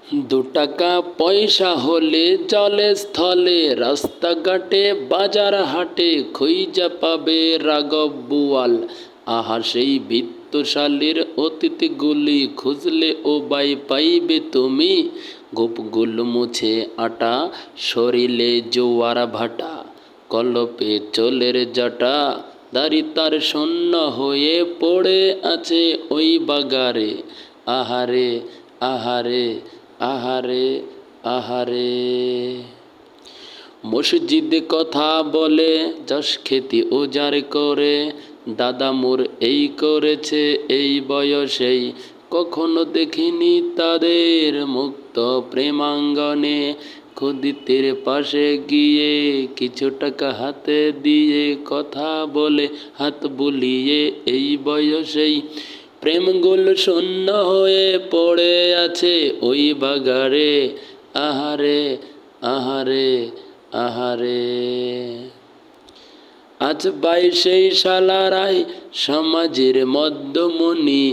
2 টাকা পয়সা হলে জলে স্থলে রাস্তাঘাটে বাজার হাটে খুঁইজা পাবে রাঘব বোয়াল। আহা সেই বিত্তশালীর অতীতগুলি খুঁজলে ও বাই পাইবে তুমি। গোপগুলো মুছে আটা সরিলে জোয়ার ভাটা, কলপে চলের জাটা দাড়ি তার শূন্য হয়ে পড়ে আছে ওই বাগারে। আহারে আহারে আহারে আহারে। মসজিদে কথা বলে যশ খ্যাতি উজাড় করে, দাদা মোর এই করেছে এই বয়সেই, কখনো দেখিনি তাদের মুক্ত প্রেমাঙ্গনে। খদিতের পাশে গিয়ে কিছু টাকা হাতে দিয়ে কথা বলে হাত বুলিয়ে এই বয়সেই, প্রেমগুলো শূন্য হয়ে পড়ে আছে ওই বাগারে। আহারে আহারে আহারে। আজ সেই শালারাই সমাজের মধ্যমণি,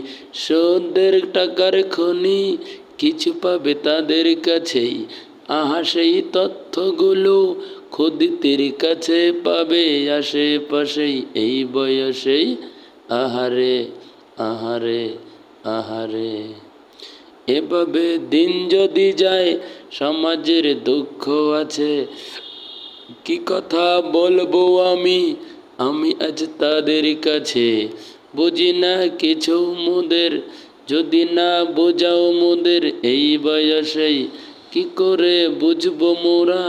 সুদের টাকার খনি কিছু পাবে তাদের কাছেই। আহা সেই তথ্যগুলো খদিতের কাছে পাবে আশেপাশেই এই বয়সেই। আহারে আহারে আহারে। এভাবে দিন যদি যায় সমাজের দুঃখ আছে, কি কথা বলবো আমি আজ তাদের কাছে। বুঝি না কিছু মোদের, যদি না বোঝাও মোদের এই বয়সেই, কি করে বুঝবো মোরা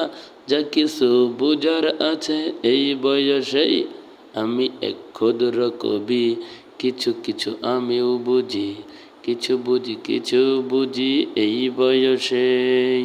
যা কিছু বুঝার আছে এই বয়সেই। আমি এক ক্ষুদ্র কবি, কিছু কিছু আমিও বুঝি, কিছু বুঝি এই বয়সেই।